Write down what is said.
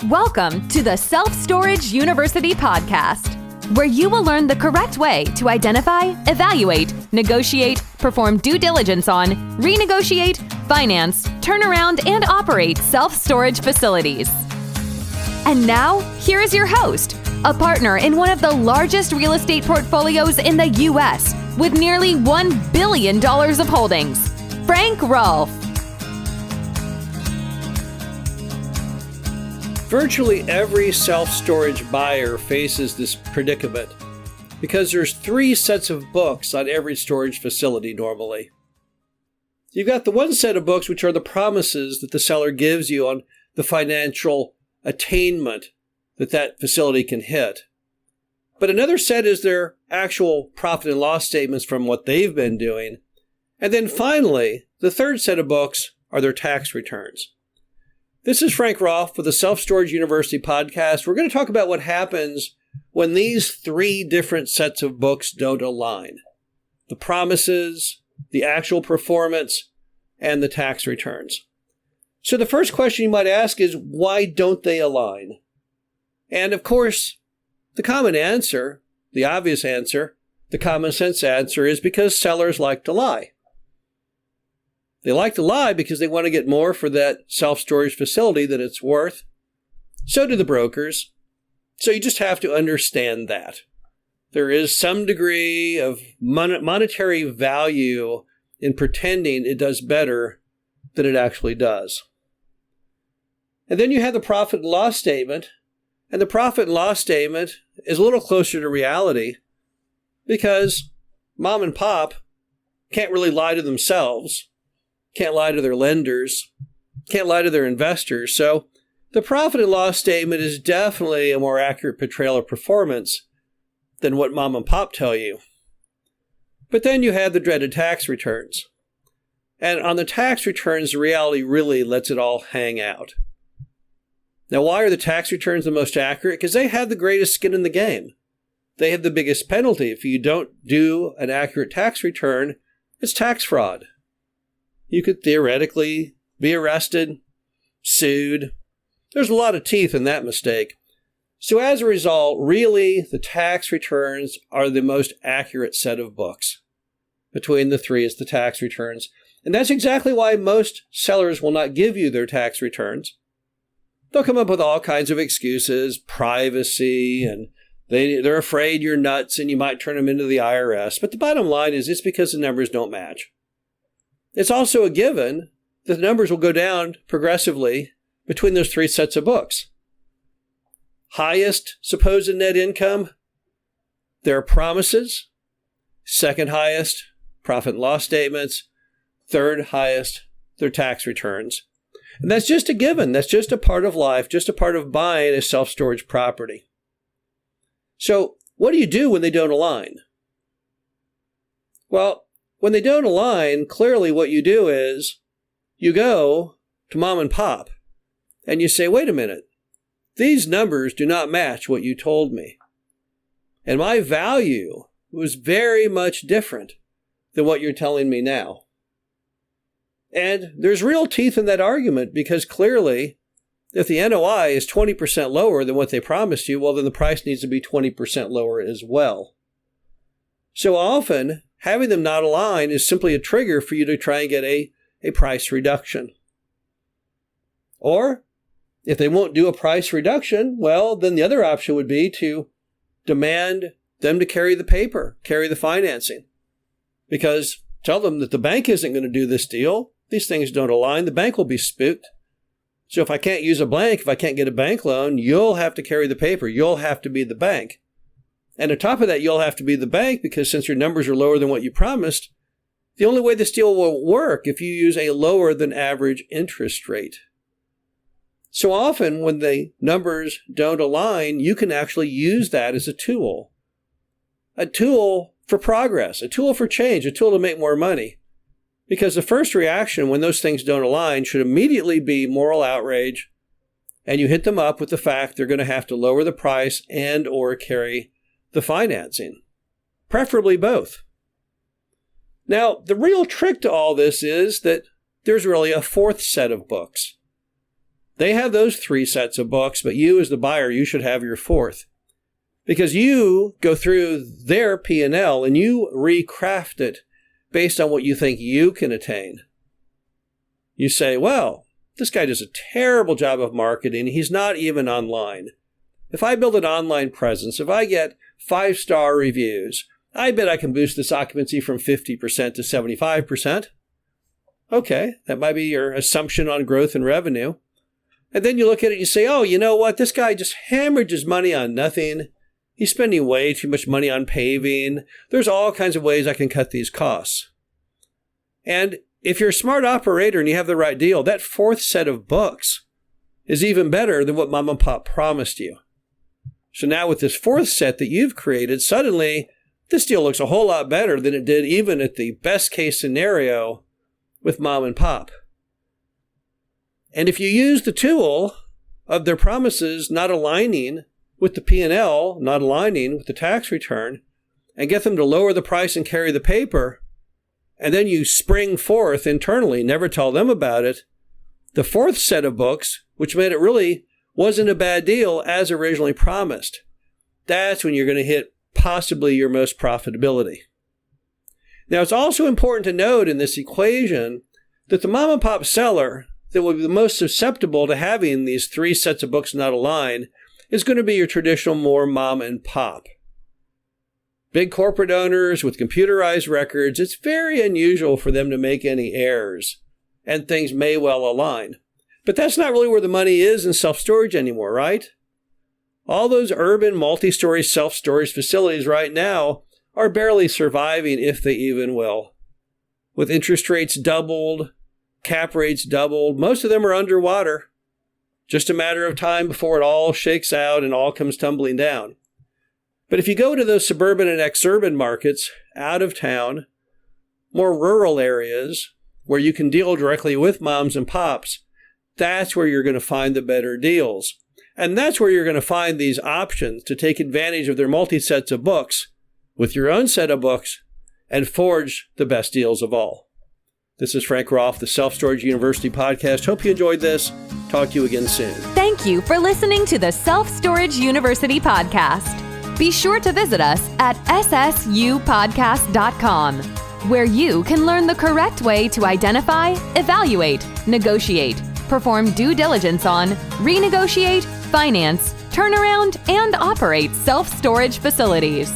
Welcome to the Self-Storage University podcast, where you will learn the correct way to identify, evaluate, negotiate, perform due diligence on, renegotiate, finance, turn around, and operate self-storage facilities. And now, here is your host, a partner in one of the largest real estate portfolios in the U.S. with nearly $1 billion of holdings, Frank Rolfe. Virtually every self-storage buyer faces this predicament because there's 3 sets of books on every storage facility normally. You've got the one set of books, which are the promises that the seller gives you on the financial attainment that facility can hit. But another set is their actual profit and loss statements from what they've been doing. And then finally, the third set of books are their tax returns. This is Frank Rolfe with the Self-Storage University podcast. We're going to talk about what happens when these 3 different sets of books don't align. The promises, the actual performance, and the tax returns. So the first question you might ask is, why don't they align? And of course, the common answer, the obvious answer, the common sense answer is because sellers like to lie. They like to lie because they want to get more for that self-storage facility than it's worth. So do the brokers. So you just have to understand that. There is some degree of monetary value in pretending it does better than it actually does. And then you have the profit and loss statement. And the profit and loss statement is a little closer to reality because mom and pop can't really lie to themselves. Can't lie to their lenders, can't lie to their investors. So the profit and loss statement is definitely a more accurate portrayal of performance than what mom and pop tell you. But then you have the dreaded tax returns. And on the tax returns, the reality really lets it all hang out. Now, why are the tax returns the most accurate? Because they have the greatest skin in the game. They have the biggest penalty. If you don't do an accurate tax return, it's tax fraud. You could theoretically be arrested, sued. There's a lot of teeth in that mistake. So as a result, really, the tax returns are the most accurate set of books. Between the 3 is the tax returns. And that's exactly why most sellers will not give you their tax returns. They'll come up with all kinds of excuses, privacy, and they're afraid you're nuts and you might turn them into the IRS. But the bottom line is it's because the numbers don't match. It's also a given that the numbers will go down progressively between those 3 sets of books. Highest supposed net income, their promises. Second highest, profit and loss statements. Third highest, their tax returns. And that's just a given. That's just a part of life, just a part of buying a self-storage property. So what do you do when they don't align? Well, when they don't align, clearly what you do is you go to mom and pop and you say, wait a minute, these numbers do not match what you told me. And my value was very much different than what you're telling me now. And there's real teeth in that argument because clearly if the NOI is 20% lower than what they promised you, well, then the price needs to be 20% lower as well. So often, having them not align is simply a trigger for you to try and get a price reduction. Or, if they won't do a price reduction, well, then the other option would be to demand them to carry the paper, carry the financing. Because tell them that the bank isn't going to do this deal. These things don't align. The bank will be spooked. So if I can't use a bank, if I can't get a bank loan, you'll have to carry the paper. You'll have to be the bank. And on top of that, you'll have to be the bank because since your numbers are lower than what you promised, the only way this deal will work if you use a lower than average interest rate. So often when the numbers don't align, you can actually use that as a tool for progress, a tool for change, a tool to make more money. Because the first reaction when those things don't align should immediately be moral outrage, and you hit them up with the fact they're going to have to lower the price and or carry the financing, preferably both. Now, the real trick to all this is that there's really a 4th set of books. They have those 3 sets of books, but you as the buyer, you should have your 4th. Because you go through their P&L and you recraft it based on what you think you can attain. You say, well, this guy does a terrible job of marketing. He's not even online. If I build an online presence, if I get 5-star reviews, I bet I can boost this occupancy from 50% to 75%. Okay, that might be your assumption on growth and revenue. And then you look at it and you say, oh, you know what? This guy just hemorrhages money on nothing. He's spending way too much money on paving. There's all kinds of ways I can cut these costs. And if you're a smart operator and you have the right deal, that 4th set of books is even better than what mom and pop promised you. So now with this 4th set that you've created, suddenly this deal looks a whole lot better than it did even at the best case scenario with mom and pop. And if you use the tool of their promises not aligning with the P&L, not aligning with the tax return, and get them to lower the price and carry the paper, and then you spring forth internally, never tell them about it, the 4th set of books, which made it really wasn't a bad deal as originally promised. That's when you're going to hit possibly your most profitability. Now, it's also important to note in this equation that the mom and pop seller that will be the most susceptible to having these 3 sets of books not aligned is going to be your traditional more mom and pop. Big corporate owners with computerized records, it's very unusual for them to make any errors, and things may well align. But that's not really where the money is in self-storage anymore, right? All those urban multi-story self-storage facilities right now are barely surviving, if they even will. With interest rates doubled, cap rates doubled, most of them are underwater. Just a matter of time before it all shakes out and all comes tumbling down. But if you go to those suburban and exurban markets, out of town, more rural areas, where you can deal directly with moms and pops, that's where you're going to find the better deals. And that's where you're going to find these options to take advantage of their multi-sets of books with your own set of books and forge the best deals of all. This is Frank Rolfe, the Self-Storage University podcast. Hope you enjoyed this. Talk to you again soon. Thank you for listening to the Self-Storage University podcast. Be sure to visit us at ssupodcast.com, where you can learn the correct way to identify, evaluate, negotiate, perform due diligence on, renegotiate, finance, turnaround, and operate self-storage facilities.